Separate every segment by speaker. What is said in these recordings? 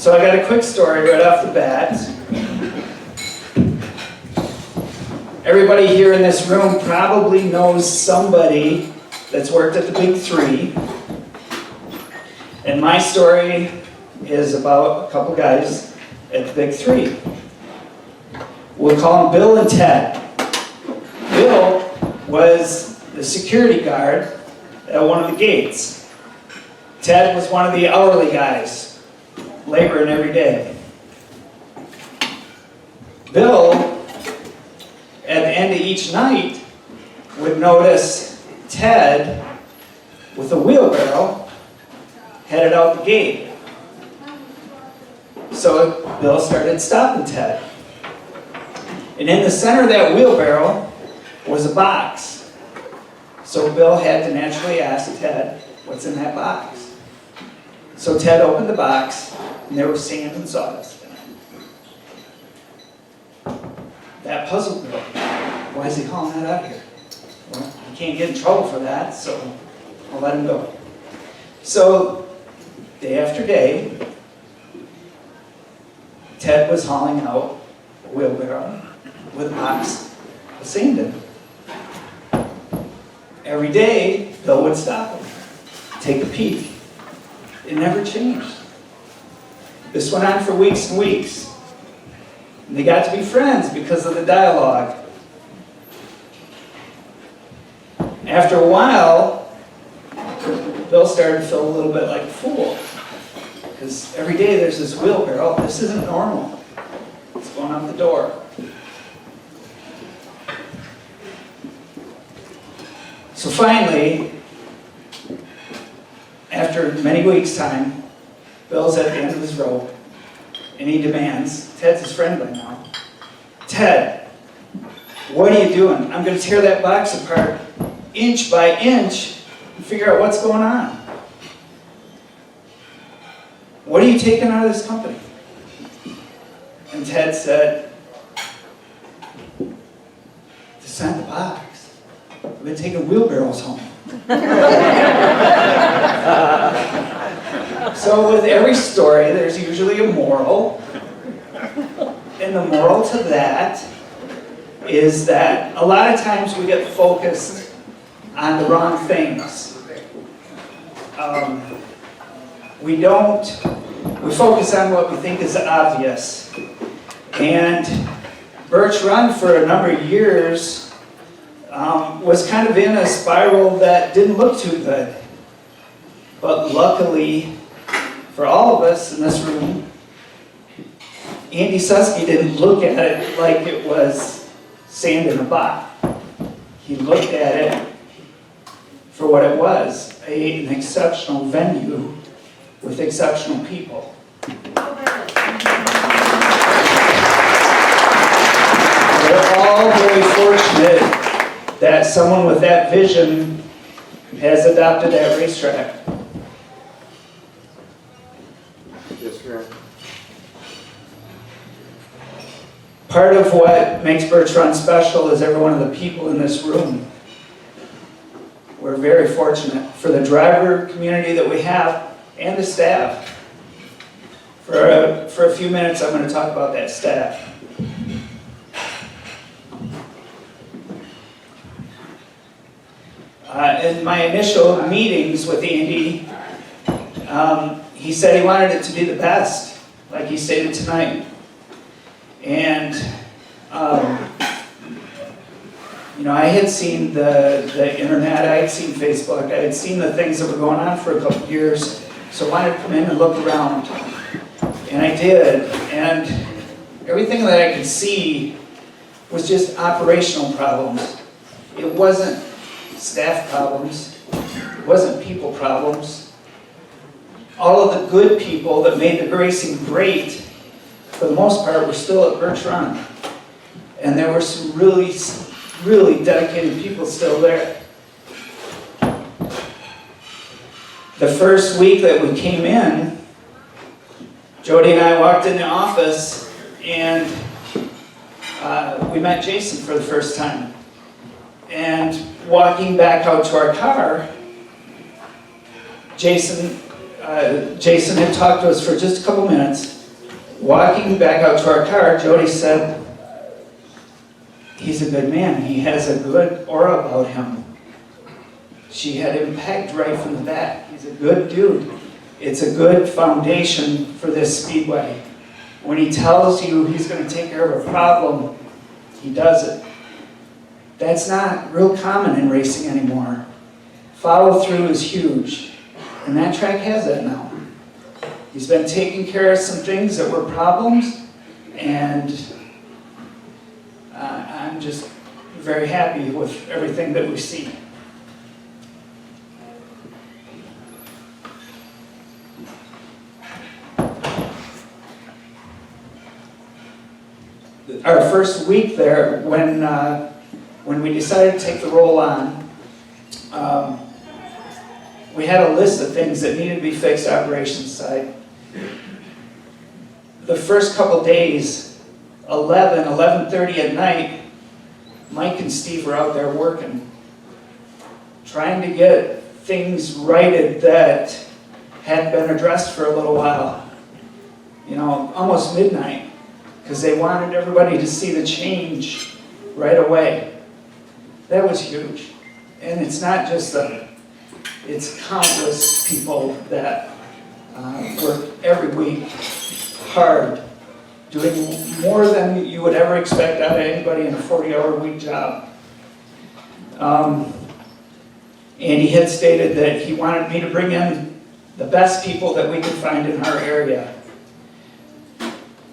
Speaker 1: So I got a quick story right off the bat. Everybody here in this room probably knows somebody that's worked at the Big Three. And my story is about a couple guys at the Big Three. We'll call them Bill and Ted. Bill was the security guard at one of the gates. Ted was one of the hourly guys, laboring every day. Bill, at the end of each night, would notice Ted with a wheelbarrow headed out the gate. So Bill started stopping Ted. And in the center of that wheelbarrow was a box. So Bill had to naturally ask Ted, what's in that box? So Ted opened the box, and there was sand and sawdust in it. That puzzled Bill. Why is he hauling that out here? Well, he can't get in trouble for that, so I'll let him go. So, day after day, Ted was hauling out a wheelbarrow with a box of sand in it. Every day, Bill would stop him, take a peek. It never changed. This went on for weeks and weeks. And they got to be friends because of the dialogue. After a while, Bill started to feel a little bit like a fool. Because every day there's this wheelbarrow. This isn't normal. It's going out the door. So finally, after many weeks' time, Bill's at the end of his rope, and he demands, Ted's his friend by now, Ted, what are you doing? I'm going to tear that box apart inch by inch and figure out what's going on. What are you taking out of this company? And Ted said, this isn't the box. I've been taking wheelbarrows home. So with every story, there's usually a moral. And the moral to that is that a lot of times we get focused on the wrong things. We focus on what we think is obvious. And Birch Run for a number of years was kind of in a spiral that didn't look too good. But luckily, for all of us in this room, Andy Susky didn't look at it like it was sand in a box. He looked at it for what it was, an exceptional venue with exceptional people. We're all very fortunate that someone with that vision has adopted that racetrack.
Speaker 2: Yes, sir.
Speaker 1: Part of what makes Birch Run special is every one of the people in this room. We're very fortunate for the driver community that we have and the staff. For a few minutes, I'm going to talk about that staff. In my initial meetings with Andy, he said he wanted it to be the best, like he stated tonight. And, I had seen the internet, I had seen Facebook, I had seen the things that were going on for a couple of years, so I wanted to come in and look around. And I did, and everything that I could see was just operational problems. It wasn't staff problems, it wasn't people problems. All of the good people that made the racing great, for the most part, were still at Birch Run. And there were some really, really dedicated people still there. The first week that we came in, Jody and I walked in the office and we met Jason for the first time. And walking back out to our car, Jason had talked to us for just a couple minutes. Walking back out to our car, Jody said, he's a good man. He has a good aura about him. She had him pegged right from the back. He's a good dude. It's a good foundation for this Speedway. When he tells you he's going to take care of a problem, he does it. That's not real common in racing anymore. Follow through is huge. And that track has that now. He's been taking care of some things that were problems, and I'm just very happy with everything that we see. Our first week there, when we decided to take the role on, we had a list of things that needed to be fixed operations side. The first couple days, 11:30 at night, Mike and Steve were out there working, trying to get things righted that hadn't been addressed for a little while. You know, almost midnight, because they wanted everybody to see the change right away. That was huge. And it's not just it's countless people that work every week hard, doing more than you would ever expect out of anybody in a 40-hour-a-week job. And he had stated that he wanted me to bring in the best people that we could find in our area.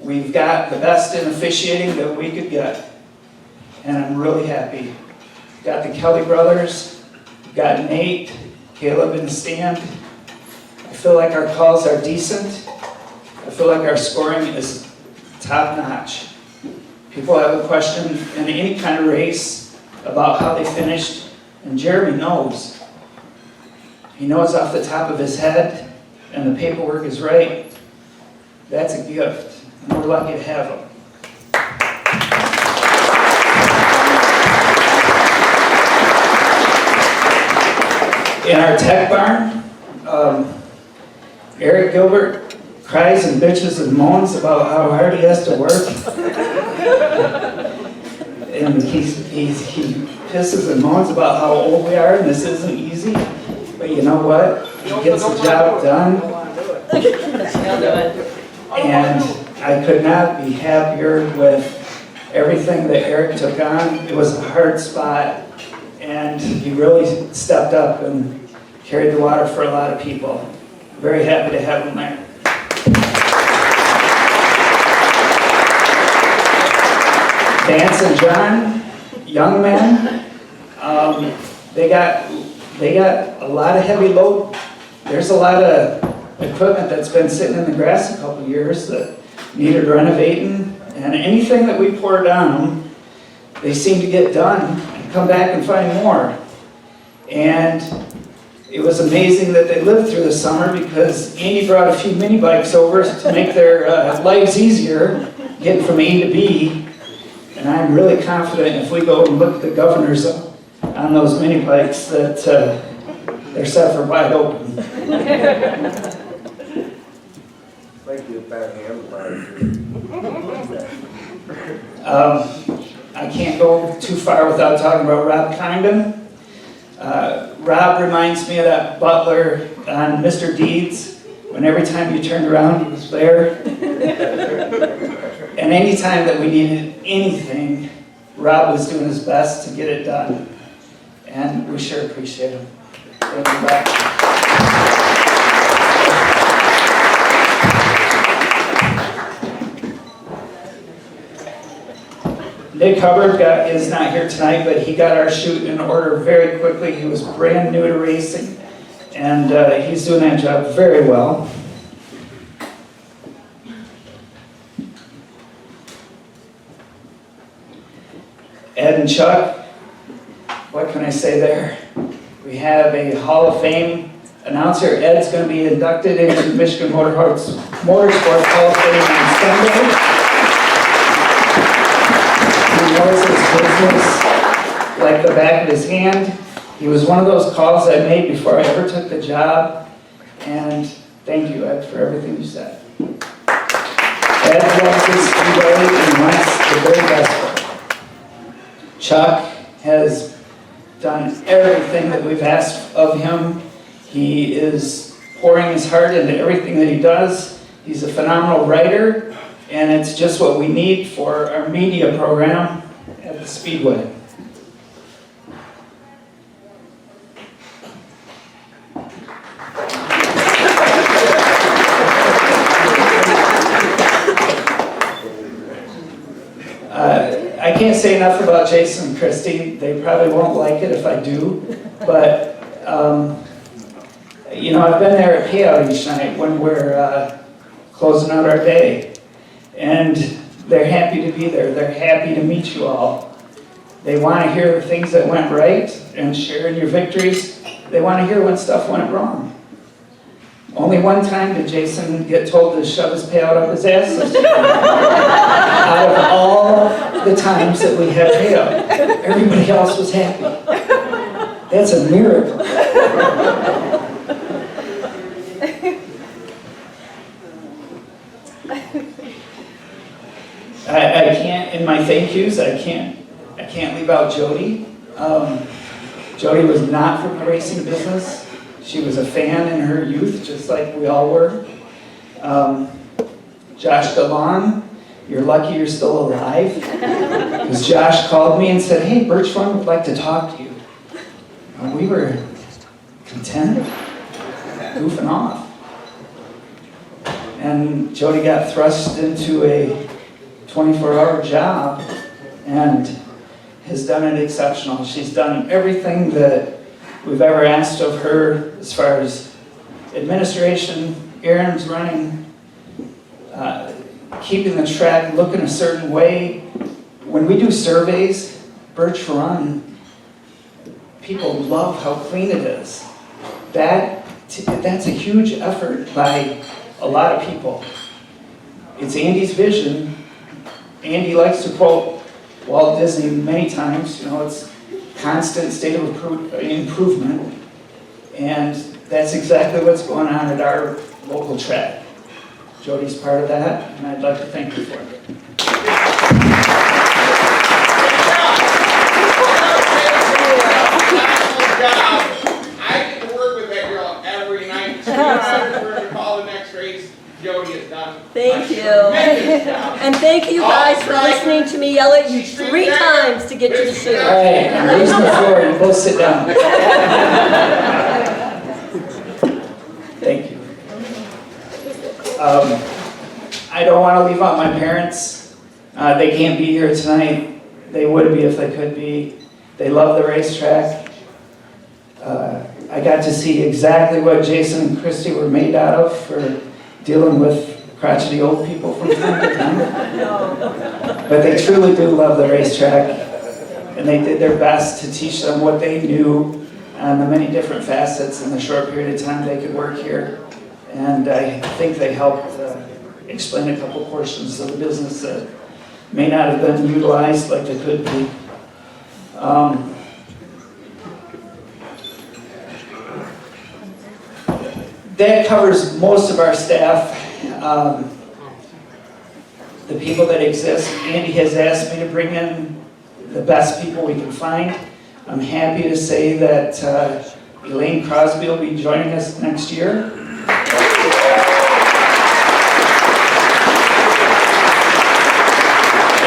Speaker 1: We've got the best in officiating that we could get, and I'm really happy. Got the Kelly brothers, got Nate, Caleb in the stand. I feel like our calls are decent. I feel like our scoring is top-notch. People have a question in any kind of race about how they finished, and Jeremy knows. He knows off the top of his head, and the paperwork is right. That's a gift, and we're lucky to have him. In our tech barn, Eric Gilbert cries and bitches and moans about how hard he has to work. And he pisses and moans about how old we are and this isn't easy. But you know what? He gets the job done. And I could not be happier with everything that Eric took on. It was a hard spot. And he really stepped up and carried the water for a lot of people. Very happy to have him there. Vance and John, young men, they got a lot of heavy load. There's a lot of equipment that's been sitting in the grass a couple of years that needed renovating, and anything that we poured on them, they seem to get done and come back and find more. And it was amazing that they lived through the summer because Andy brought a few mini bikes over to make their lives easier, getting from A to B. And I'm really confident if we go and look at the governors on those mini bikes that they're set for wide open.
Speaker 2: Thank you, Pat
Speaker 1: I can't go too far without talking about Rob Condon. Rob reminds me of that butler on Mr. Deeds, when every time you turned around he was there. And any time that we needed anything, Rob was doing his best to get it done. And we sure appreciate him. Thank you, Rob. Nick Hubbard is not here tonight, but he got our chute in order very quickly. He was brand new to racing, and he's doing that job very well. Ed and Chuck, what can I say there? We have a Hall of Fame announcer. Ed's going to be inducted into the Michigan Motorsports Hall of Fame on Sunday. He knows his business like the back of his hand. He was one of those calls I made before I ever took the job. And thank you, Ed, for everything you said. Ed loves his Speedway and wants the very best for it. Chuck has done everything that we've asked of him. He is pouring his heart into everything that he does. He's a phenomenal writer, and it's just what we need for our media program at the Speedway. I can't say enough about Jason and Christy. They probably won't like it if I do, but you know, I've been there at payout each night when we're closing out our day, and they're happy to be there. They're happy to meet you all. They want to hear the things that went right and share in your victories. They want to hear when stuff went wrong. Only one time did Jason get told to shove his payout up his ass. Out of all the times that we had payout, everybody else was happy. That's a miracle. I can't, in my thank yous, I can't leave out Jody. Jody was not from the racing business. She was a fan in her youth, just like we all were. Josh DeLon, you're lucky you're still alive. Because Josh called me and said, hey, Birch Run would like to talk to you. And we were content, goofing off. And Jody got thrust into a 24-hour job and has done it exceptional. She's done everything that we've ever asked of her as far as administration, errands running, keeping the track looking a certain way. When we do surveys, Birch Run, people love how clean it is. That's a huge effort by a lot of people. It's Andy's vision. Andy likes to quote Walt Disney many times, you know, it's constant state of improvement, and that's exactly what's going on at our local track. Jody's part of that, and I'd like to thank you for it.
Speaker 3: I get to work with that girl every night. She knows to call the next race. Jody has done.
Speaker 4: Thank you. And thank you guys for listening to me yell at you 3 times to get you to shoot.
Speaker 1: All right, I'm losing the floor. You both sit down. Thank you. I don't want to leave out my parents. They can't be here tonight. They would be if they could be. They love the racetrack. I got to see exactly what Jason and Christy were made out of for dealing with crotchety old people from time to time. But they truly do love the racetrack, and they did their best to teach them what they knew on the many different facets in the short period of time they could work here. And I think they helped explain a couple portions of the business that may not have been utilized like they could be. That covers most of our staff, the people that exist. Andy has asked me to bring in the best people we can find. I'm happy to say that Elaine Crosby will be joining us next year.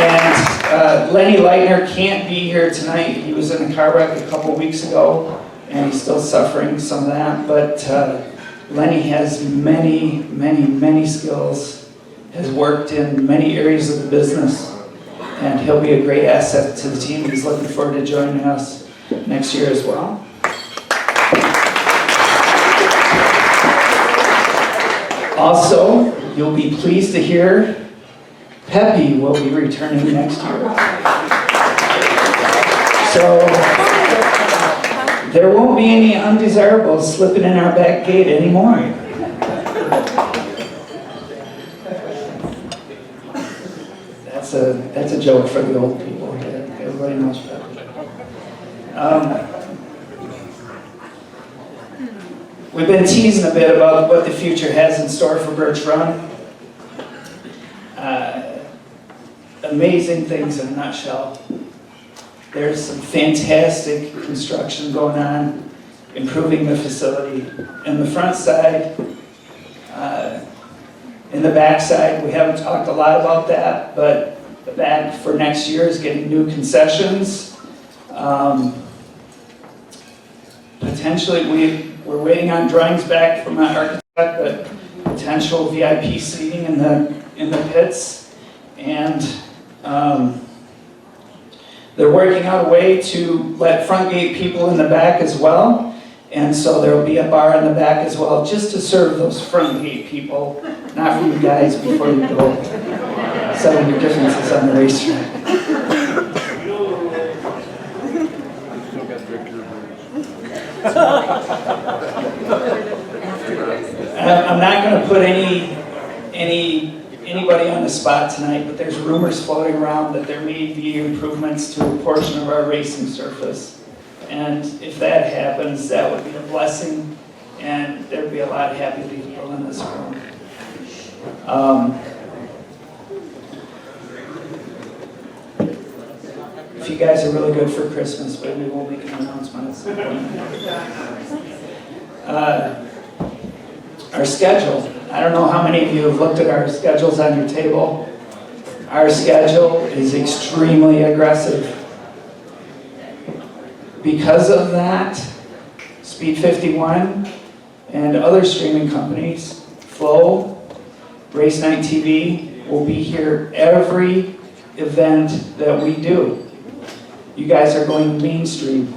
Speaker 1: And Lenny Leitner can't be here tonight. He was in a car wreck a couple weeks ago, and he's still suffering some of that, but Lenny has many, many, many skills, has worked in many areas of the business, and he'll be a great asset to the team. He's looking forward to joining us next year as well. Also, you'll be pleased to hear Peppy will be returning next year. So, there won't be any undesirables slipping in our back gate anymore. That's a joke for the old people here. Everybody knows that. We've been teasing a bit about what the future has in store for Birch Run. amazing things in a nutshell. There's some fantastic construction going on, improving the facility. In the front side, in the back side, we haven't talked a lot about that, but the back for next year is getting new concessions. Potentially, we're waiting on drawings back from my architect, but potential VIP seating in the pits. And they're working out a way to let front gate people in the back as well. And so there'll be a bar in the back as well, just to serve those front gate people, not for you guys before you go settle your differences on the racetrack. I'm not going to put anybody on the spot tonight, but there's rumors floating around that there may be improvements to a portion of our racing surface. And if that happens, that would be a blessing, and there'd be a lot of happy people in this room. If you guys are really good for Christmas, maybe we'll make an announcement at some point. Our schedule. I don't know how many of you have looked at our schedules on your table. Our schedule is extremely aggressive. Because of that, Speed 51 and other streaming companies, Flow, Race Night TV, will be here every event that we do. You guys are going mainstream.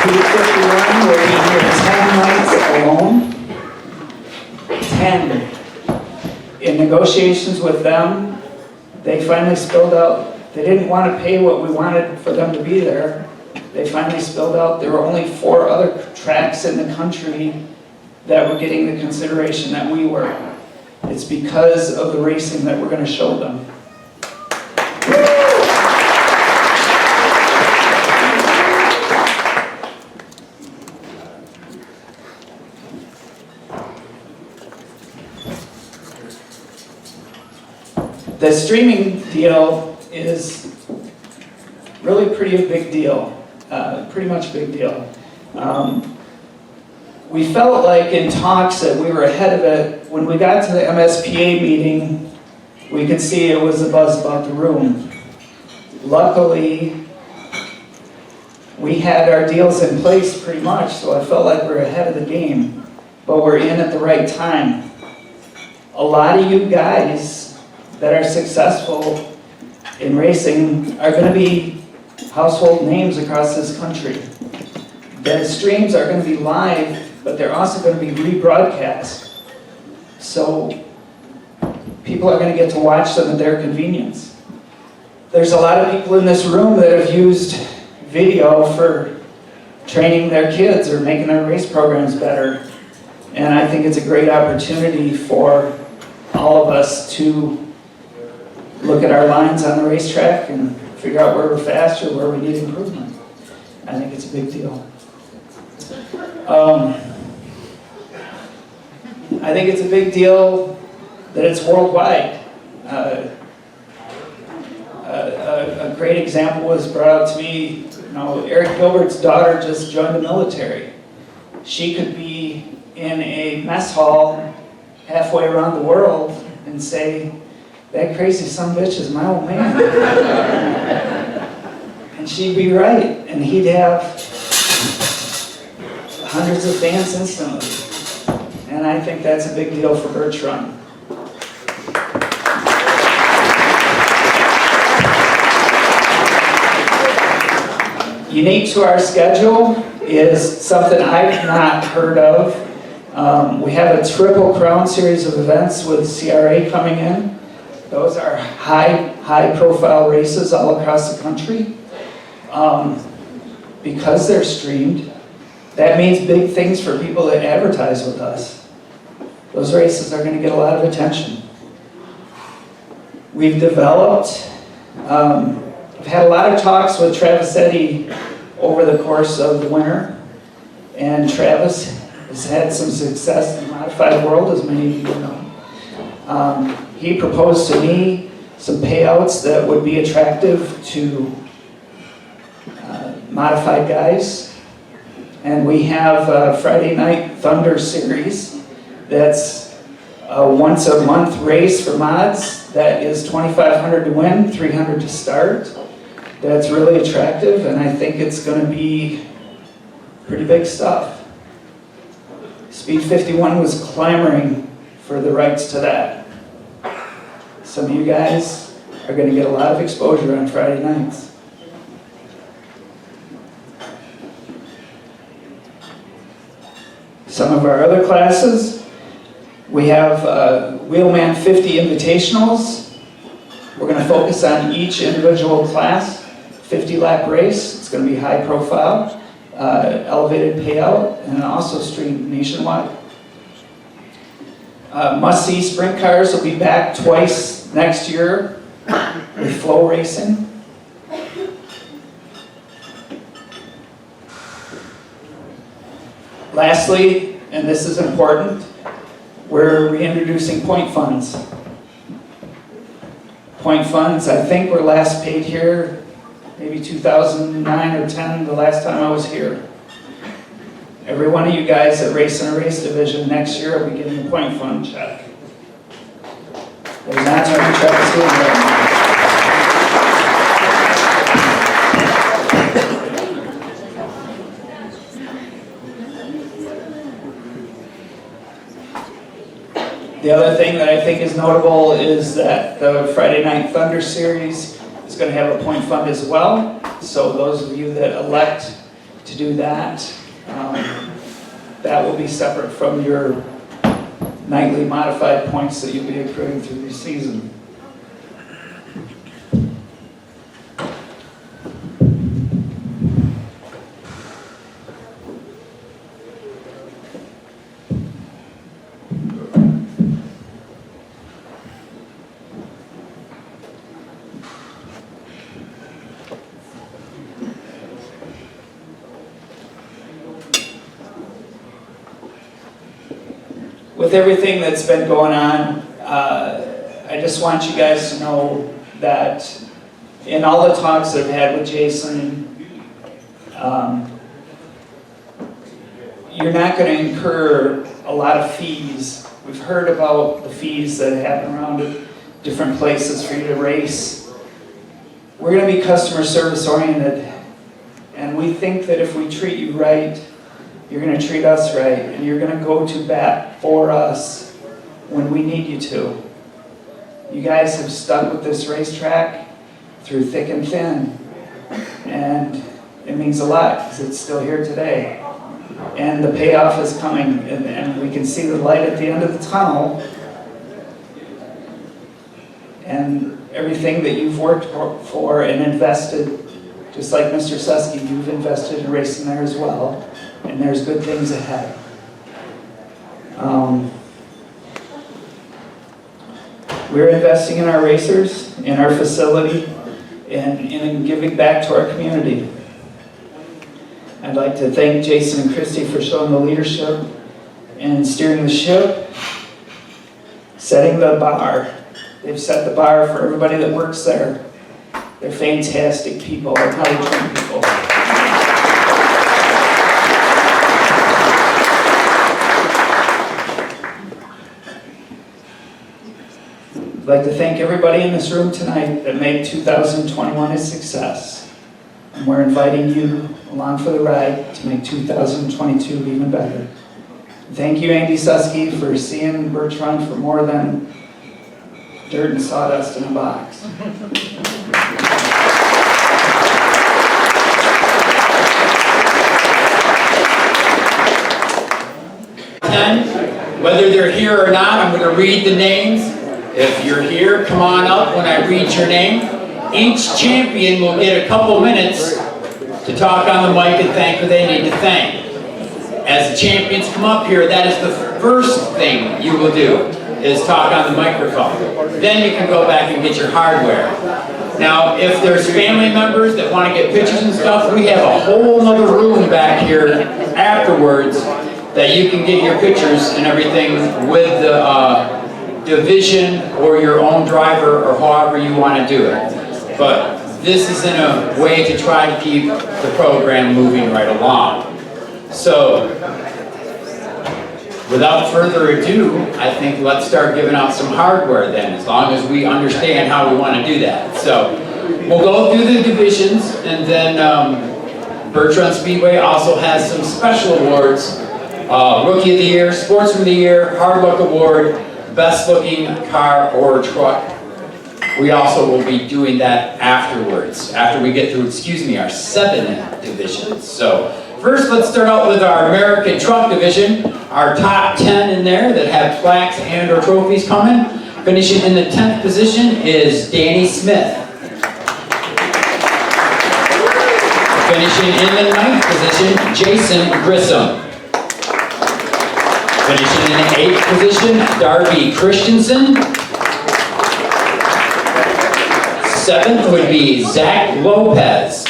Speaker 1: Speed 51 will be here 10 nights alone. 10. In negotiations with them, they finally spilled out. They didn't want to pay what we wanted for them to be there. They finally spilled out. There were only 4 other tracks in the country that were getting the consideration that we were. It's because of the racing that we're going to show them. The streaming deal is really pretty a big deal, pretty much a big deal. We felt like in talks that we were ahead of it. When we got to the MSPA meeting, we could see it was a buzz about the room. Luckily, we had our deals in place pretty much, so I felt like we were ahead of the game, but we're in at the right time. A lot of you guys that are successful in racing are going to be household names across this country. The streams are going to be live, but they're also going to be rebroadcast. So people are going to get to watch them at their convenience. There's a lot of people in this room that have used video for training their kids or making their race programs better. And I think it's a great opportunity for all of us to look at our lines on the racetrack and figure out where we're fast or where we need improvement. I think it's a big deal. I think it's a big deal that it's worldwide. A great example was brought out to me. Eric Gilbert's daughter just joined the military. She could be in a mess hall halfway around the world and say, "That crazy son of a bitch is my old man." And she'd be right, and he'd have hundreds of fans instantly. And I think that's a big deal for Birch Run. Unique to our schedule is something I've not heard of. We have a Triple Crown series of events with CRA coming in. Those are high-profile races all across the country. Because they're streamed, that means big things for people that advertise with us. Those races are going to get a lot of attention. We've developed, I've had a lot of talks with Travis Eddy over the course of the winter, and Travis has had some success in the modified world, as many of you know. He proposed to me some payouts that would be attractive to modified guys. And we have a Friday Night Thunder series that's a once a month race for mods. That is $2,500 to win, $300 to start. That's really attractive, and I think it's going to be pretty big stuff. Speed 51 was clamoring for the rights to that. Some of you guys are going to get a lot of exposure on Friday nights. Some of our other classes, we have Wheelman 50 Invitationals. We're going to focus on each individual class, 50-lap race. It's going to be high profile, elevated payout, and also streamed nationwide. Must-see sprint cars will be back twice next year with flow racing. Lastly, and this is important, we're reintroducing point funds. Point funds, I think were last paid here maybe 2009 or 10, the last time I was here. Every one of you guys that race in a race division next year will be getting a point fund check. There's not too many checks here right now. The other thing that I think is notable is that the Friday Night Thunder series is going to have a point fund as well. So those of you that elect to do that, that will be separate from your nightly modified points that you'll be accruing through the season. With everything that's been going on, I just want you guys to know that in all the talks that I've had with Jason, you're not going to incur a lot of fees. We've heard about the fees that happen around at different places for you to race. We're going to be customer service oriented, and we think that if we treat you right, you're going to treat us right, and you're going to go to bat for us when we need you to. You guys have stuck with this racetrack through thick and thin, and it means a lot because it's still here today. And the payoff is coming, and we can see the light at the end of the tunnel. And everything that you've worked for and invested, just like Mr. Susky, you've invested in racing there as well. And there's good things ahead. We're investing in our racers, in our facility, and in giving back to our community. I'd like to thank Jason and Christy for showing the leadership and steering the ship, setting the bar. They've set the bar for everybody that works there. They're fantastic people and how they train people. I'd like to thank everybody in this room tonight that made 2021 a success. And we're inviting you along for the ride to make 2022 even better. Thank you, Andy Susky, for seeing Birch run for more than dirt and sawdust in a box.
Speaker 5: Whether they're here or not, I'm going to read the names. If you're here, come on up when I read your name. Each champion will get a couple minutes to talk on the mic and thank who they need to thank. As the champions come up here, that is the first thing you will do, is talk on the microphone. Then you can go back and get your hardware. Now, if there's family members that want to get pictures and stuff, we have a whole other room back here afterwards that you can get your pictures and everything with the division or your own driver or however you want to do it. But this is in a way to try to keep the program moving right along. So, without further ado, I think let's start giving out some hardware then, as long as we understand how we want to do that. So, we'll go through the divisions, and then Birch Speedway also has some special awards. Rookie of the Year, Sportsman of the Year, Hard Luck Award, Best Looking Car or Truck. We also will be doing that afterwards, after we get through, our 7 divisions. So, first let's start out with our American Truck Division. Our top 10 in there that have plaques and or trophies coming. Finishing in the 10th position is Danny Smith. Finishing in the 9th position, Jason Grissom. Finishing in the 8th position, Darby Christensen. 7th would be Zach Lopez.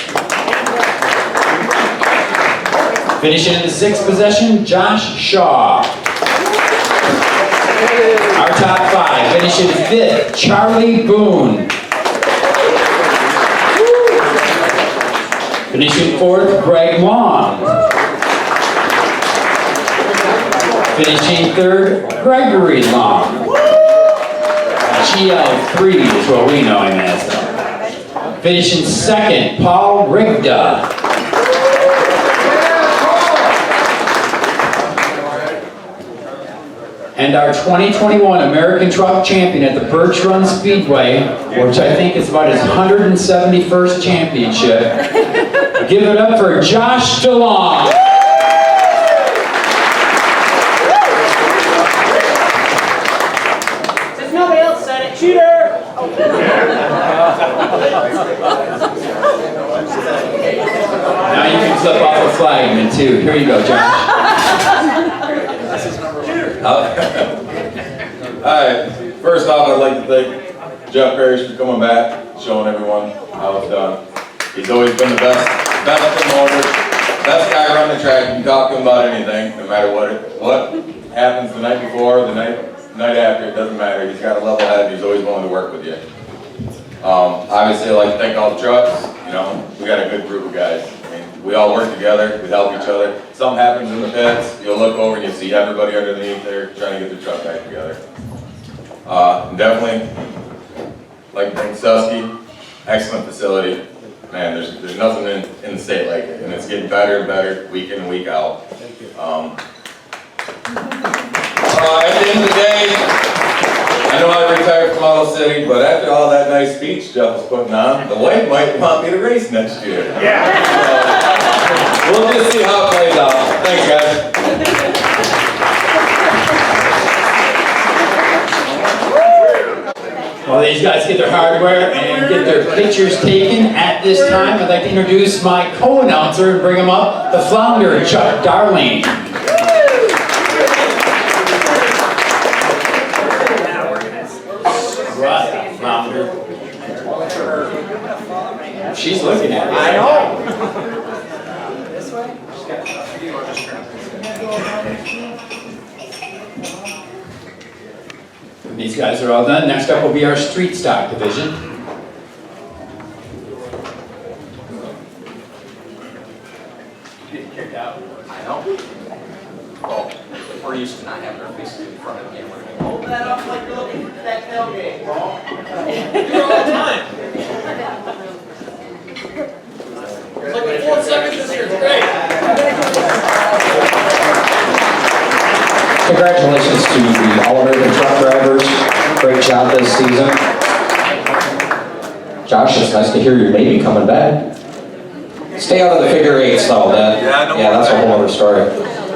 Speaker 5: Finishing in the 6th position, Josh Shaw. Our top 5, finishing 5th, Charlie Boone. Finishing 4th, Greg Long. Finishing 3rd, Gregory Long. GL3 is what we know him as. Finishing 2nd, Paul Rigda. And our 2021 American Truck Champion at the Birch Speedway, which I think is about his 171st championship. Give it up for Josh DeLong.
Speaker 6: Since nobody else said it, cheater!
Speaker 5: Now you can flip off a flagman too. Here you go, Josh.
Speaker 7: Alright, first off I'd like to thank Jeff Birch for coming back, showing everyone how it's done. He's always been the best promoter, best guy around the track. You can talk to him about anything, no matter what happens the night before, the night after, it doesn't matter. He's got a level head, he's always willing to work with you. Obviously I'd like to thank all the trucks. You know, we got a good group of guys. I mean, we all work together, we help each other. Something happens in the pits, you'll look over and you see everybody underneath there trying to get the truck back together. Definitely, like to thank Susky, excellent facility. Man, there's nothing in the state like it, and it's getting better and better week in and week out. At the end of the day, I know I retired from Auto City, but after all that nice speech Jeff was putting on, the wife might want me to race next year. Yeah. So, we'll just see how it plays out. Thanks, guys.
Speaker 5: While these guys get their hardware and get their pictures taken, at this time I'd like to introduce my co-announcer and bring him up, the flounder, Chuck Darling. Right, flounder. She's looking at me. I know. This way? These guys are all done. Next up will be our street stock division.
Speaker 8: Getting kicked out. I know. Well, we're used to not having our faces in front of the camera.
Speaker 3: Open that up like you're looking at that tailgate, bro. Do it all the time. It's like the 4 seconds this year, it's great.
Speaker 9: Congratulations to the All-American truck drivers. Great job this season. Josh, it's nice to hear your baby coming back. Stay out of the figure eights though, that's a whole other story.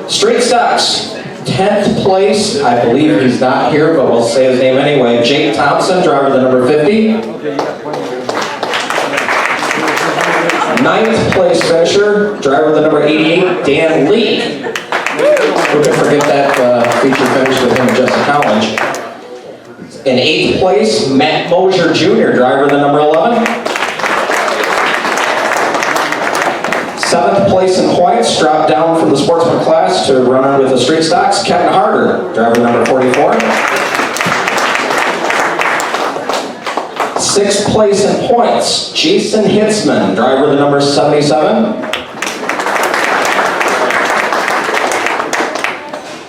Speaker 9: Street stocks, 10th place. I believe he's not here, but we'll say his name anyway. Jake Thompson, driver the number 50. 9th place finisher, driver the number 88, Dan Lee. Who could forget that feature finish with him at Justin College. In 8th place, Matt Mosier Jr., driver the number 11. 7th place in whites, dropped down from the sportsman class to run on with the street stocks, Kevin Harder, driver number 44. Sixth place in points, Jason Hitzman, driver of the number 77.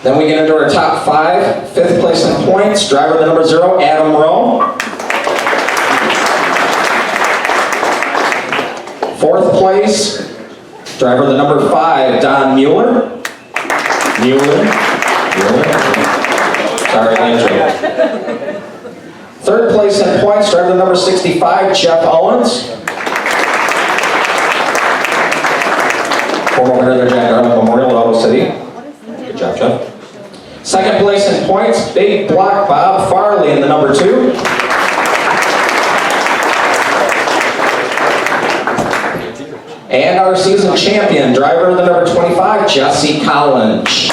Speaker 9: Then we get into our top 5. Fifth place in points, driver of the number 0, Adam Rowe. Fourth place, driver of the number 5, Don Mueller. Sorry, Andrew. Third place in points, driver of the number 65, Jeff Owens. Former winner of the Jack Garland Memorial at Auto City. Good job, Jeff. Second place in points, Big Block Bob Farley in the number 2. And our season champion, driver of the number 25, Jesse Collins.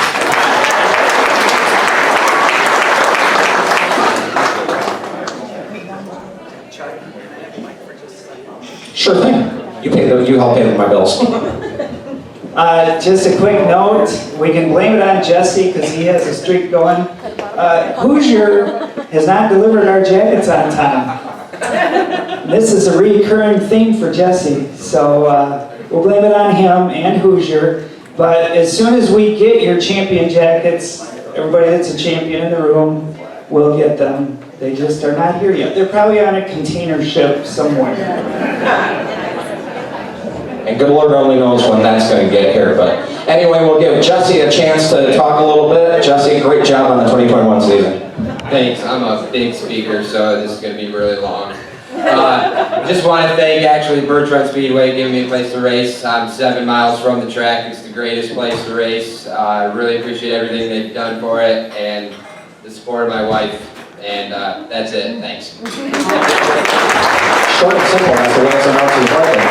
Speaker 9: Sure thing. You help pay with my bills.
Speaker 1: Just a quick note, we can blame it on Jesse because he has a streak going. Hoosier has not delivered our jackets on time. This is a recurring theme for Jesse, so we'll blame it on him and Hoosier. But as soon as we get your champion jackets, everybody that's a champion in the room will get them. They just are not here yet. They're probably on a container ship somewhere.
Speaker 9: And good Lord only knows when that's going to get here. But anyway, we'll give Jesse a chance to talk a little bit. Jesse, great job on the 2021 season.
Speaker 10: Thanks. I'm a big speaker, so this is going to be really long. Just want to thank actually Birch Speedway giving me a place to race. I'm 7 miles from the track. It's the greatest place to race. I really appreciate everything they've done for it and the support of my wife. And that's it. Thanks.
Speaker 9: Short and simple. That's the way it's announced in the parking.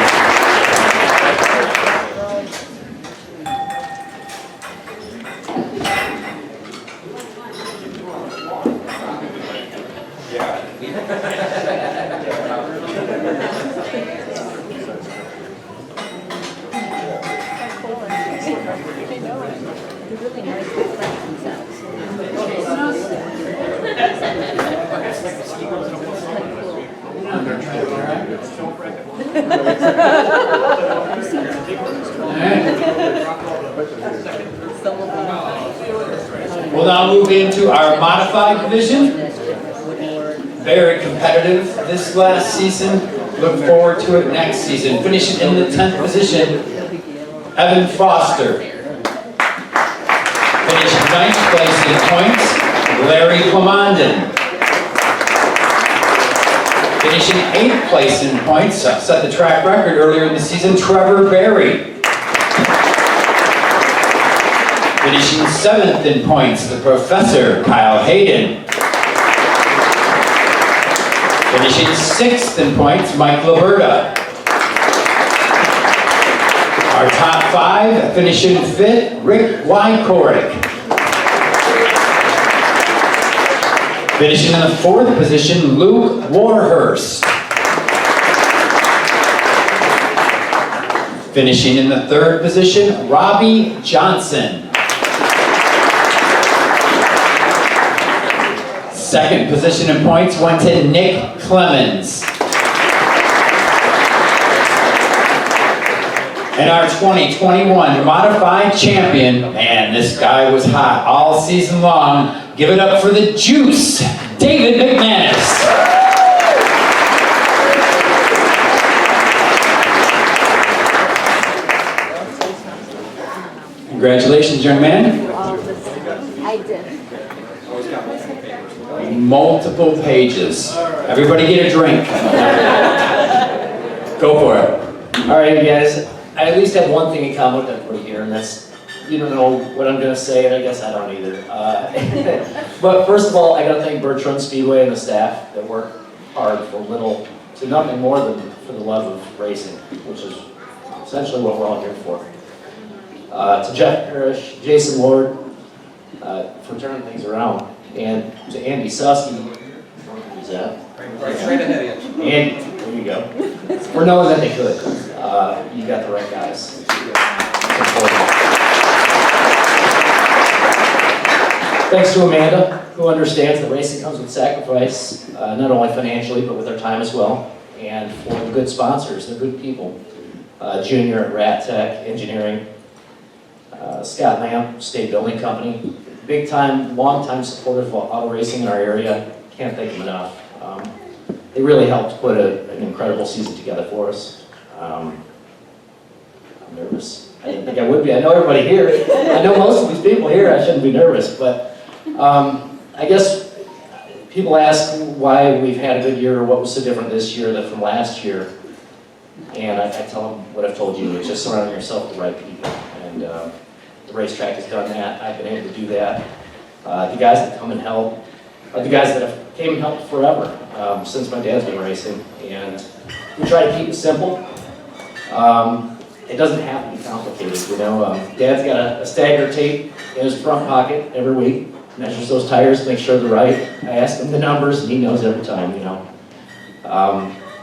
Speaker 5: We'll now move into our modified division. Very competitive this last season. Look forward to it next season. Finishing in the 10th position, Evan Foster. Finishing 9th place in points, Larry Clemondon. Finishing 8th place in points, set the track record earlier in the season, Trevor Berry. Finishing 7th in points, the Professor, Kyle Hayden. Finishing 6th in points, Mike Liberta. Our top 5, finishing 5th, Rick Wykorik. Finishing in the 4th position, Luke Warhurst. Finishing in the 3rd position, Robbie Johnson. 2nd position in points went to Nick Clemens. And our 2021 modified champion, man, this guy was hot all season long. Give it up for the Juice, David McManus. Congratulations, young man.
Speaker 11: I did.
Speaker 5: Multiple pages. Everybody get a drink. Go for it.
Speaker 6: All right, guys. I at least have one thing in common with everybody here, and that's you don't know what I'm gonna say, and I guess I don't either. But first of all, I gotta thank Birch Speedway and the staff that work hard for little to nothing more than for the love of racing, which is essentially what we're all here for. To Jeff Parrish, Jason Ward, for turning things around, and to Andy Susky, who's that?
Speaker 8: Right straight ahead of you.
Speaker 6: And there you go. For knowing that they could. You got the right guys. Thanks to Amanda who understands that racing comes with sacrifice, not only financially, but with their time as well. And for the good sponsors, they're good people. Junior at Rat Tech Engineering, Scott Lamp, State Building Company, big time, long time supportive of auto racing in our area. Can't thank them enough. They really helped put an incredible season together for us. I'm nervous. I didn't think I would be. I know everybody here. I know most of these people here. I shouldn't be nervous, but I guess people ask why we've had a good year or what was so different this year than from last year. And I tell them what I've told you, it's just surrounding yourself with the right people. And the racetrack has done that. I've been able to do that. The guys that come and help are the guys that have came and helped forever, since my dad's been racing. And we try to keep it simple. It doesn't have to be complicated, you know. Dad's got a stagger tape in his front pocket every week, measures those tires, make sure they're right. I ask him the numbers, and he knows every time, you know.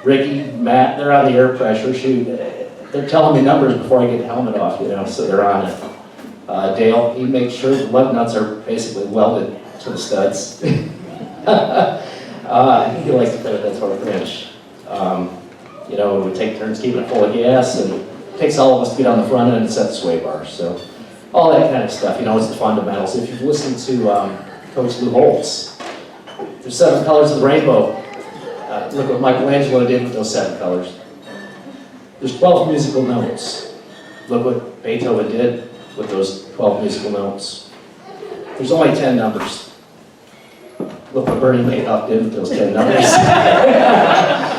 Speaker 6: Ricky, Matt, they're on the air pressure shoot. They're telling me numbers before I get the helmet off, you know, so they're on it. Dale, he makes sure the lug nuts are basically welded to the studs. He likes to play with that sort of finish. You know, we take turns keeping it full of gas, and it takes all of us to get on the front end and set the sway bars. So all that kind of stuff, you know, it's the fundamentals. If you've listened to Coach Lou Holtz, there's 7 colors of the rainbow. Look what Michelangelo did with those 7 colors. There's 12 musical notes. Look what Beethoven did with those 12 musical notes. There's only 10 numbers. Look what Bernie Madoff did with those 10 numbers.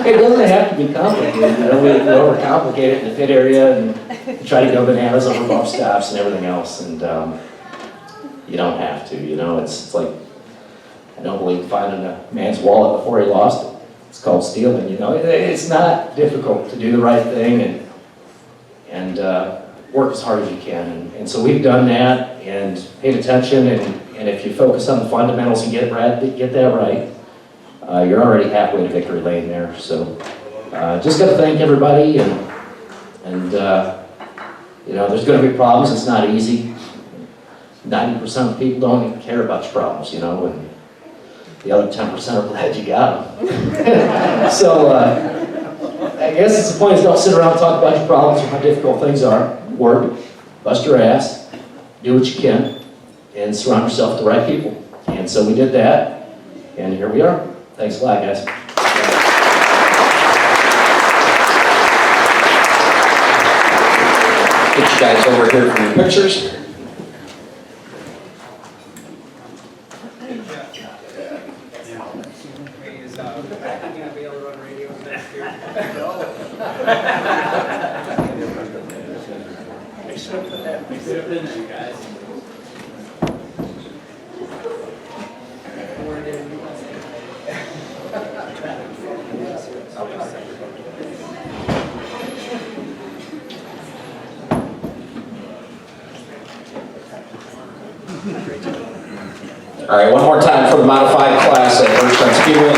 Speaker 6: It doesn't have to be complicated. You know, we overcomplicate it in the pit area and try to go bananas over bump stops and everything else. And you don't have to. You know, it's like, I don't believe finding a man's wallet before he lost it. It's called stealing. You know, it's not difficult to do the right thing and work as hard as you can. And so we've done that and paid attention. And if you focus on the fundamentals and get that right, you're already halfway to victory lane there. So just got to thank everybody, and you know, there's going to be problems. It's not easy. 90% of people don't even care about your problems, you know, and the other 10% are glad you got them. So I guess it's the point is don't sit around and talk about your problems or how difficult things are. Work, bust your ass, do what you can, and surround yourself with the right people. And so we did that, and here we are. Thanks a lot, guys.
Speaker 9: Get you guys over here for your pictures. All right, one more time for the modified class at Birch Speedway.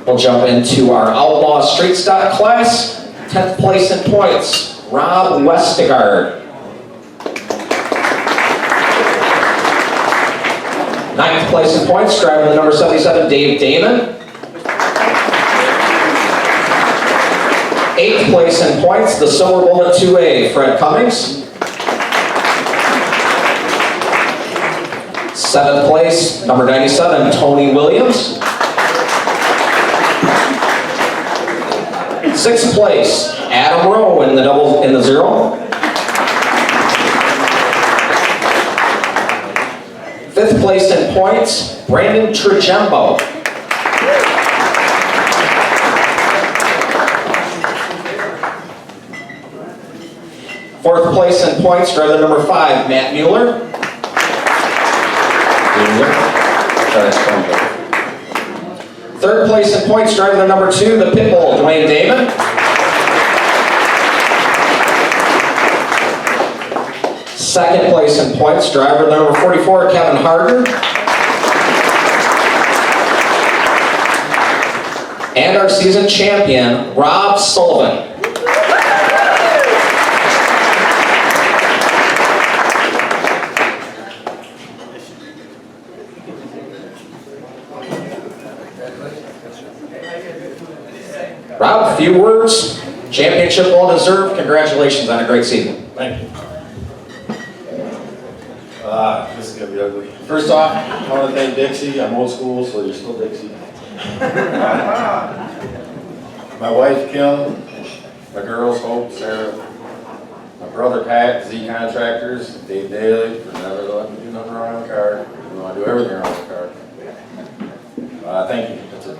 Speaker 9: We'll jump into our Outlaw Straight Stock class. 10th place in points, Rob Westergaard. 9th place in points, driver number 77, Dave Damon. 8th place in points, the Silver Bullet 2A, Fred Cummings. 7th place, number 97, Tony Williams. 6th place, Adam Rowe in the 0. 5th place in points, Brandon Trujembo. 4th place in points, driver number 5, Matt Mueller. 3rd place in points, driver number 2, the Pitbull, Dwayne Damon. 2nd place in points, driver number 44, Kevin Harder. And our season champion, Rob Sullivan. few words. Championship well deserved. Congratulations on a great season.
Speaker 5: Thank you.
Speaker 7: This is gonna be ugly. First off, I want to thank Dixie. I'm old school, so you're still Dixie. My wife Kim, my girls Hope, Sarah, my brother Pat, Z Contractors, Dave Daly, for never letting me do nothing wrong on the car. You know, I do everything wrong on the car. Thank you. That's it.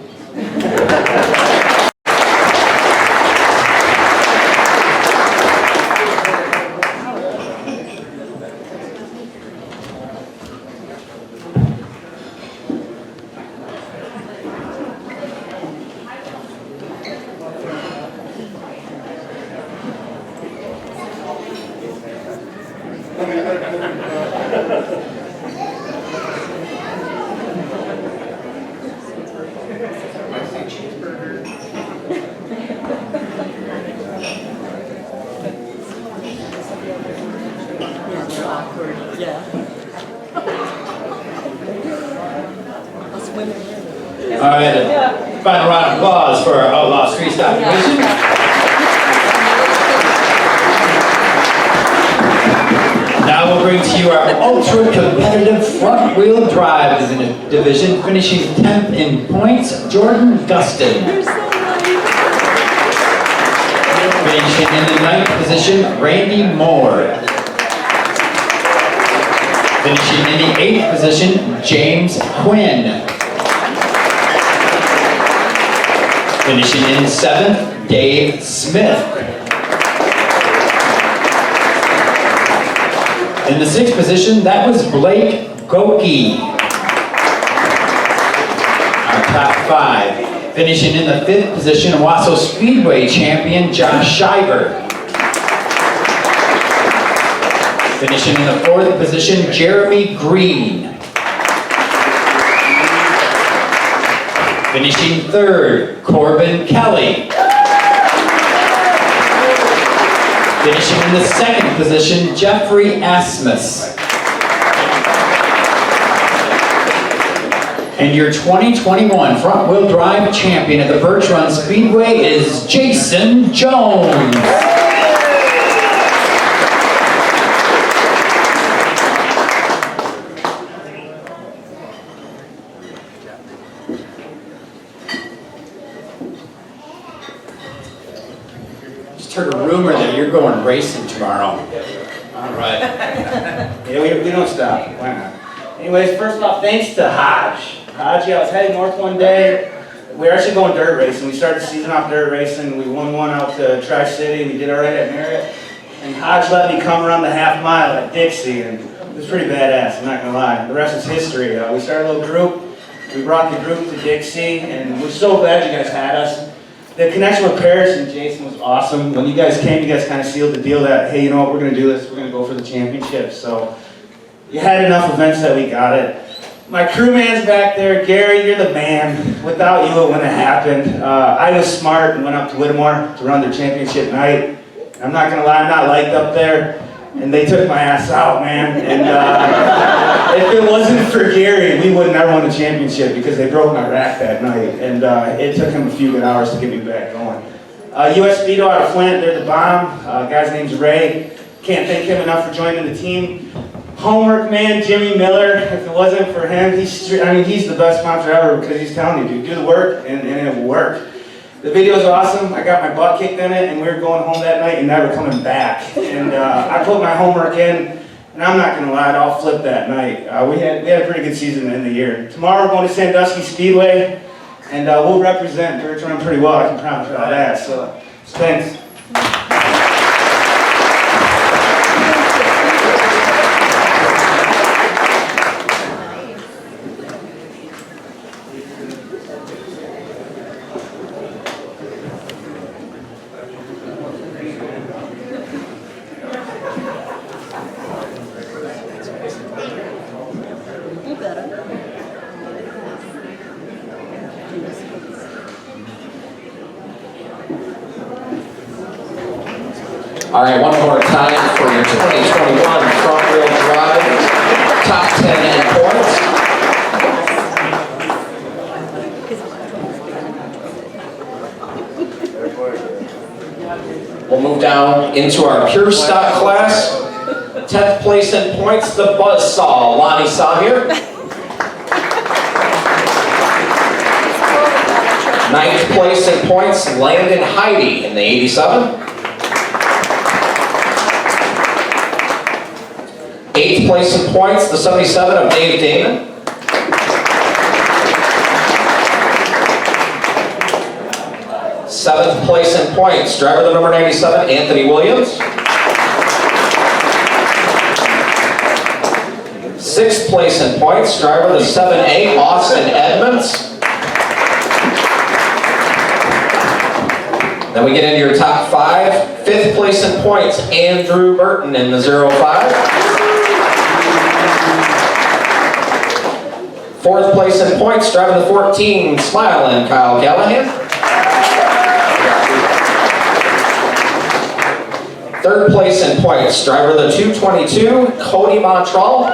Speaker 5: All right, final round of applause for our Outlaw Street Stock Division. Now we'll bring to you our ultra-competitive front-wheel drive division, finishing 10th in points, Jordan Gustin. Finishing in the 9th position, Randy Moore. Finishing in the 8th position, James Quinn. Finishing in 7th, Dave Smith. In the 6th position, that was Blake Goki. Our top 5. Finishing in the 5th position, Wasso Speedway champion, Josh Shiver. Finishing in the 4th position, Jeremy Green. Finishing 3rd, Corbin Kelly. Finishing in the 2nd position, Jeffrey Asmus. And your 2021 front-wheel drive champion at the Birch Speedway is Jason Jones. Heard a rumor that you're going racing tomorrow. All right.
Speaker 12: Yeah, we don't stop. Why not? Anyways, first off, thanks to Hodge. Hodge, I was heading north one day. We were actually going dirt racing. We started the season off dirt racing. We won one out to Tri-City. We did all right at Merritt. And Hodge let me come around the half mile at Dixie, and it was pretty badass, I'm not gonna lie. The rest is history. We started a little group. We brought the group to Dixie, and we're so glad you guys had us. The connection with Paris and Jason was awesome. When you guys came, you guys kind of sealed the deal that, hey, you know what, we're going to do this. We're going to go for the championship. So you had enough events that we got it. My crewman's back there. Gary, you're the man. Without you, it wouldn't have happened. I was smart and went up to Whittemore to run their championship night. I'm not going to lie, I'm not liked up there. And they took my ass out, man. And if it wasn't for Gary, we would have never won the championship because they broke my rack that night. And it took him a few good hours to get me back going. US Speedo out of Flint, they're the bomb. Guy's name's Ray. Can't thank him enough for joining the team. Homework man, Jimmy Miller. If it wasn't for him, he's the best sponsor ever because he's telling you, dude, do the work and it will work. The video's awesome. I got my butt kicked in it, and we were going home that night and never coming back. And I put my homework in, and I'm not gonna lie, I'll flip that night. We had a pretty good season in the year. Tomorrow we're going to Sandusky Speedway, and we'll represent Birch pretty well. I can promise you all that. So thanks.
Speaker 9: All right, one more time for your 2021 front-wheel drive, top 10 in points. We'll move down into our pure stock class. 10th place in points, the Buzzsaw, Lonnie Sahir. 9th place in points, Landon Heidi in the 87. 8th place in points, the 77 of Dave Damon. 7th place in points, driver the number 97, Anthony Williams. 6th place in points, driver the 7A, Austin Edmonds. Then we get into your top 5. 5th place in points, Andrew Burton in the 05. 4th place in points, driving the 14, Smiling, Kyle Callahan. 3rd place in points, driver the 222, Cody Montreal.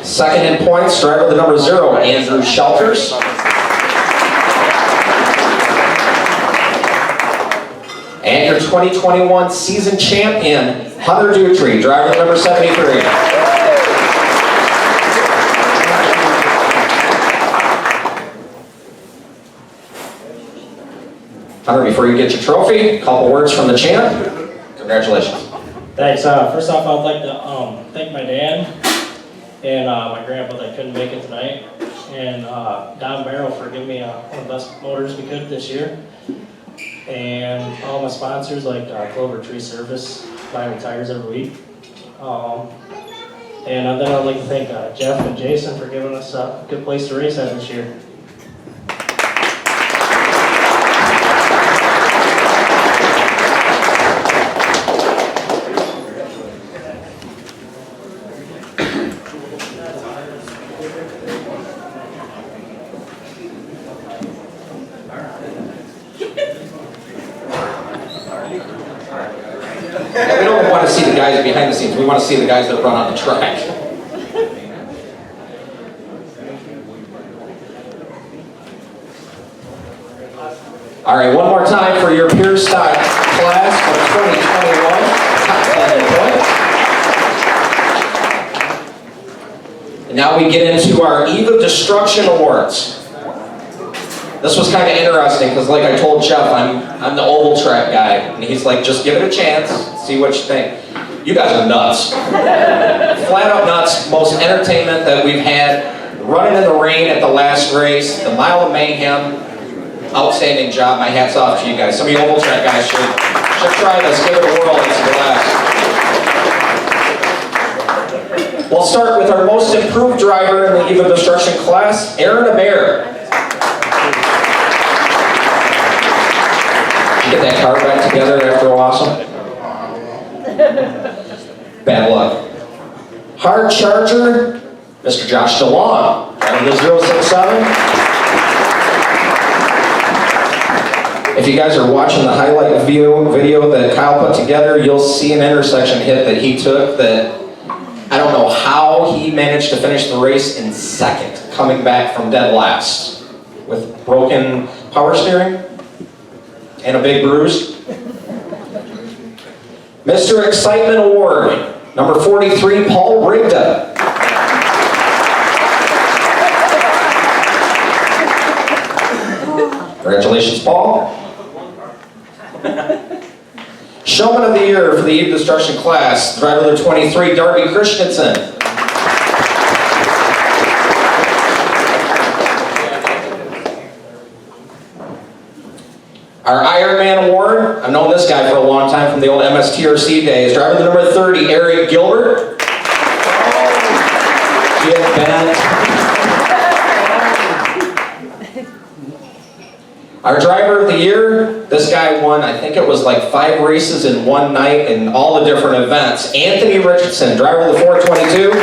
Speaker 9: 2nd in points, driver the number 0, Andrew Shelters. And your 2021 season champion, Hunter Dutry, driver number 73. Hunter, before you get your trophy, a couple words from the champ. Congratulations.
Speaker 13: Thanks. First off, I'd like to thank my dad and my grandpa that couldn't make it tonight, and Don Barrow for giving me one of the best motors we could this year. And all my sponsors like Clover Tree Service, buying me tires every week. And then I'd like to thank Jeff and Jason for giving us a good place to race at this year.
Speaker 9: Yeah, we don't want to see the guys behind the scenes. We want to see the guys that run on the track. All right, one more time for your pure stock class for 2021. And now we get into our Eve of Destruction Awards. This was kind of interesting because, like I told Jeff, I'm the oval track guy, and he's like, just give it a chance, see what you think. You guys are nuts. Flat out nuts, most entertainment that we've had. Running in the rain at the last race, the Mile of Mayhem, outstanding job. My hat's off to you guys. Some of you oval track guys should try this, give it a whirl, it's a blast. We'll start with our most improved driver in the Eve of Destruction class, Aaron Aber. Get that car back together after a while. Bad luck. Hard charger, Mr. Josh DeLong, driving the 067. If you guys are watching the highlight video that Kyle put together, you'll see an intersection hit that he took that I don't know how he managed to finish the race in 2nd, coming back from dead last with broken power steering and a big bruise. Mr. Excitement Award, number 43, Paul Rigda. Congratulations, Paul. Showman of the Year for the Eve of Destruction class, driver of the 23, Darby Christensen. Our Ironman Award, I've known this guy for a long time from the old MSTRC days. Driver the number 30, Eric Gilbert. Get Bennett. Our Driver of the Year, this guy won, I think it was like 5 races in one night in all the different events. Anthony Richardson, driver of the 422.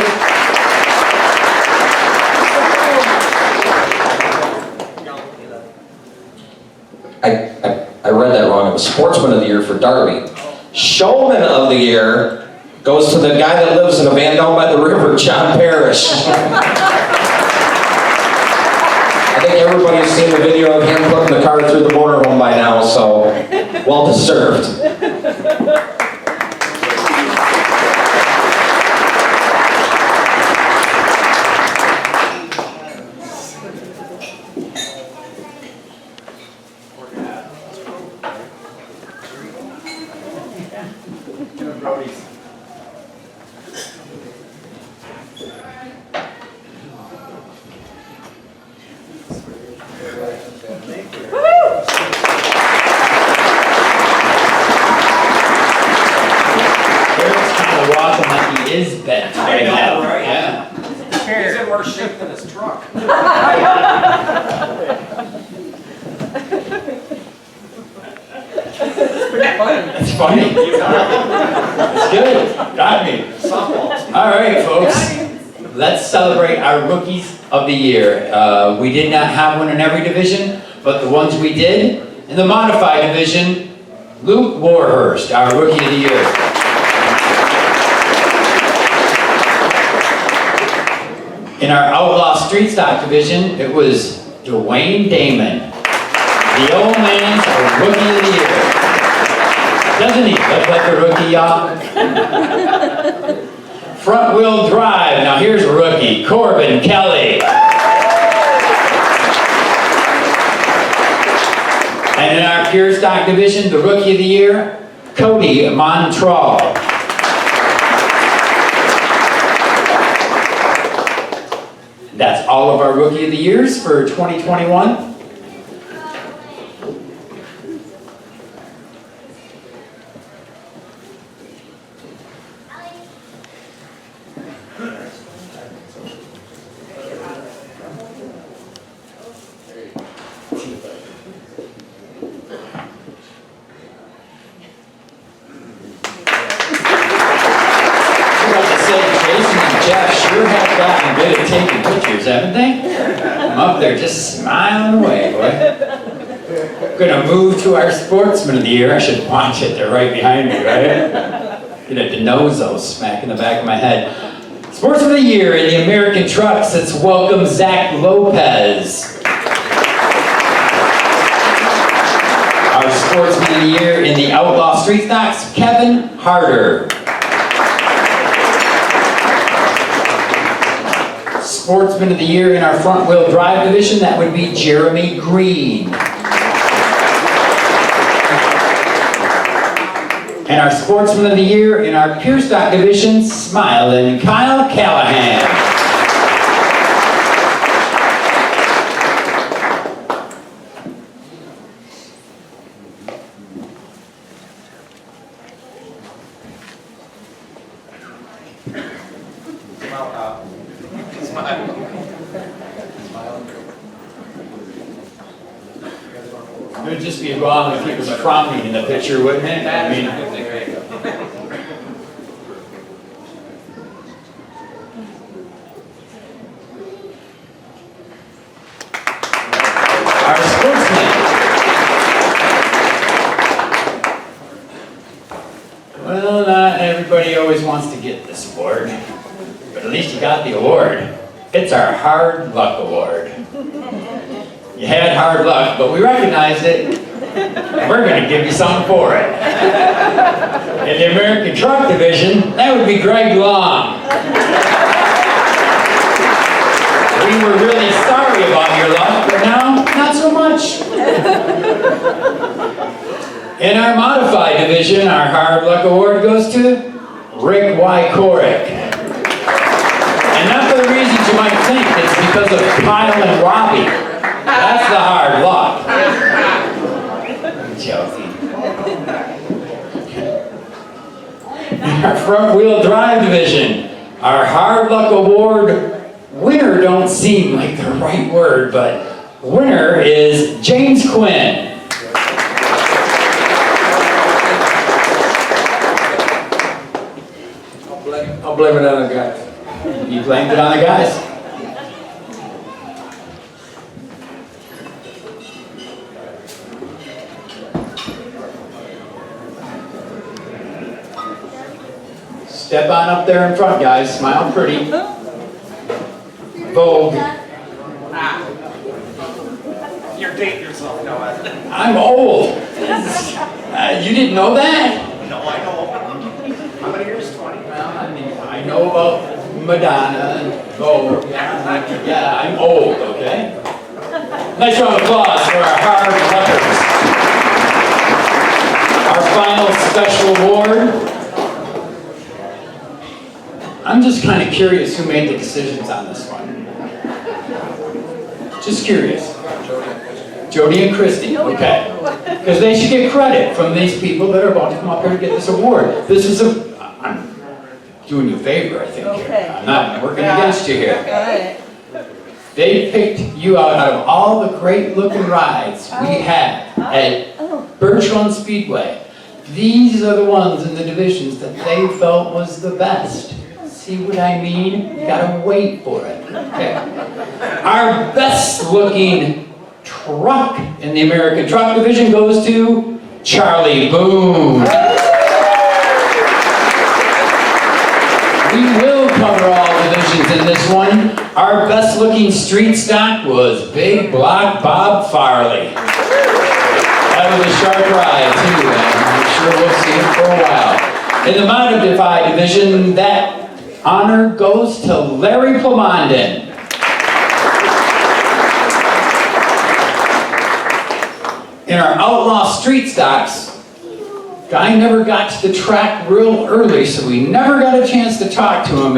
Speaker 9: I read that wrong. It was Sportsman of the Year for Darby. Showman of the Year goes to the guy that lives in a van down by the river, John Parrish. I think everybody's seen the video of him putting the car through the motorhome by now, so well deserved.
Speaker 5: Is bent right now.
Speaker 8: right?
Speaker 5: Yeah.
Speaker 8: He's in worse shape than his truck.
Speaker 5: It's funny. It's good. Got me. All right, folks. Let's celebrate our rookies of the year. We did not have one in every division, but the ones we did, in the modified division, Luke Warhurst, our rookie of the year. In our Outlaw Street Stock division, it was Dwayne Damon. The old man's a rookie of the year. Doesn't he look like a rookie, y'all? Front wheel drive, now here's a rookie, Corbin Kelly. And in our pure stock division, the rookie of the year, Cody Montrall. That's all of our Rookie of the Years for 2021. Taking pictures, haven't they? I'm up there just smiling away, boy. Gonna move to our Sportsman of the Year. I should watch it, they're right behind me, right? Get a DeNozo smack in the back of my head. Sportsman of the Year in the American Trucks, let's welcome Zach Lopez. Our Sportsman of the Year in the Outlaw Street Stocks, Kevin Harder. Sportsman of the Year in our front wheel drive division, that would be Jeremy Green. And our Sportsman of the Year in our pure stock division, Smiling Kyle Callahan. It would just be wrong if he was frowning in the picture, wouldn't it? I mean, our sportsman. Well, not everybody always wants to get this award, but at least you got the award. It's our Hard Luck Award. You had hard luck, but we recognized it, and we're going to give you something for it. In the American Truck Division, that would be Greg Long. We were really sorry about your luck, but now, not so much. In our Modified Division, our Hard Luck Award goes to Rick Wycorick. And not for the reasons you might think, it's because of Kyle and Robbie. That's the hard luck. I'm joking. In our front wheel drive division, our hard luck award winner don't seem like the right word, but winner is James Quinn.
Speaker 2: I'll blame it on the guys.
Speaker 5: You blamed it on the guys? Step on up there in front, guys. Smile pretty. Vogue. I'm old. You didn't know that?
Speaker 8: No, I know. How many years? 20?
Speaker 5: Well, I mean, I know about Madonna and Vogue. Yeah, I'm old, okay? Nice round of applause for our hard workers. Our final special award. I'm just kind of curious who made the decisions on this one. Just curious. Jody and Christy, okay. Because they should get credit from these people that are about to come up here to get this award. This is I'm doing you a favor, I think.
Speaker 4: Okay.
Speaker 5: I'm not working against you here.
Speaker 4: All right.
Speaker 5: They picked you out of all the great looking rides we had at Birch Speedway. These are the ones in the divisions that they felt was the best. See what I mean? You gotta wait for it. Okay. Our best looking truck in the American Truck Division goes to Charlie Boone. We will cover all divisions in this one. Our best looking street stock was Big Block Bob Farley. That was a sharp ride too, and I'm sure we'll see him for a while. In the Modify division, that honor goes to Larry Plamondon. In our Outlaw street stocks, guy never got to the track real early, so we never got a chance to talk to him.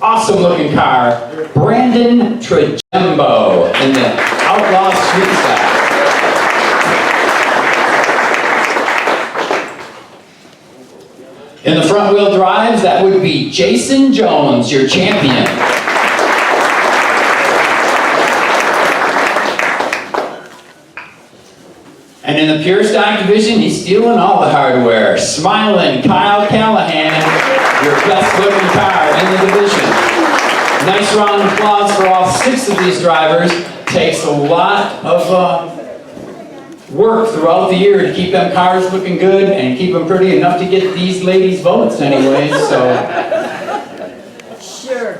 Speaker 5: Awesome looking car, Brandon Trajembo in the Outlaw street stock. In the front wheel drives, that would be Jason Jones, your champion. And in the pure stock division, he's stealing all the hardware. Smiling Kyle Callahan, your best looking car in the division. Nice round of applause for all 6 of these drivers. Takes a lot of work throughout the year to keep them cars looking good and keep them pretty enough to get these ladies' votes anyways, so.
Speaker 4: Sure.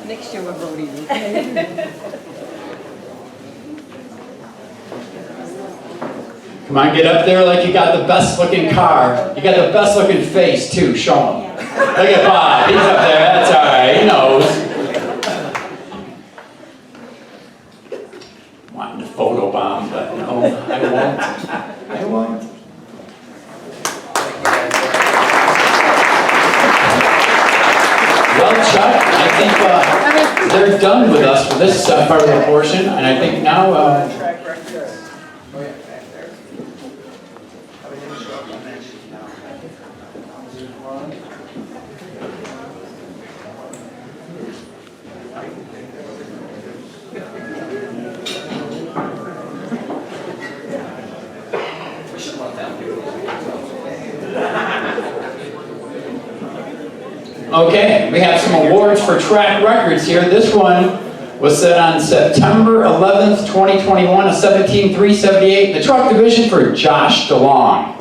Speaker 4: Next year we're voting.
Speaker 5: Come on, get up there like you got the best looking car. You got the best looking face too, show him. Look at Bob, he's up there, that's all right, he knows. Wanting to photobomb, but no, I won't. I won't. Well, Chuck, I think they're done with us for this part of the portion, and I think now, okay, we have some awards for track records here. This one was set on September 11th, 2021, a 17.378 in the truck division for Josh DeLong.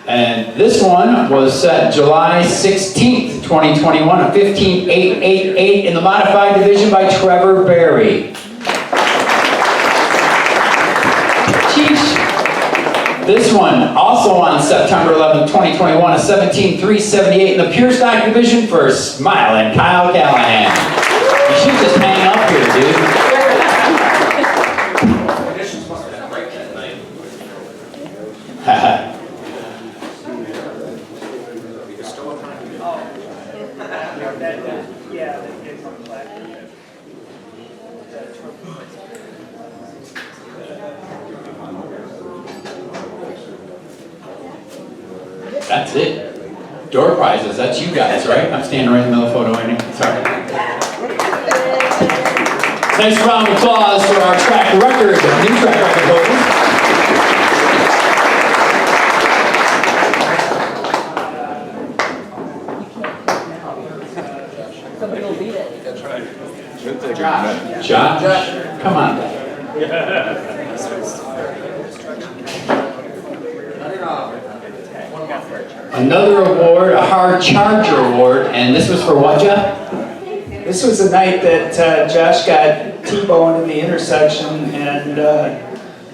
Speaker 5: And this one was set July 16th, 2021, a 15.888 in the modified division by Trevor Berry. This one, also on September 11th, 2021, a 17.378 in the pure stock division for Smiling Kyle Callahan. You should just hang up here, dude.
Speaker 8: Conditions must have been great that night. We could still have time.
Speaker 1: Yeah, they get some plaque.
Speaker 5: That's it. Door prizes, that's you guys, right? I'm standing right in the middle of the photo, ain't I? Sorry. Nice round of applause for our track record, new track record holders.
Speaker 4: Somebody will beat it.
Speaker 8: That's right.
Speaker 5: Josh, come on.
Speaker 8: One more.
Speaker 5: another award, a hard charger award, and this was for what, Jeff?
Speaker 1: This was the night that Josh got T-boned in the intersection, and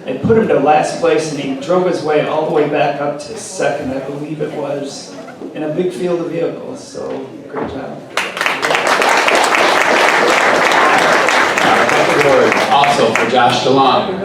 Speaker 1: it put him to last place, and he drove his way all the way back up to second, I believe it was, in a big field of vehicles, so great job.
Speaker 5: Award also for Josh DeLong.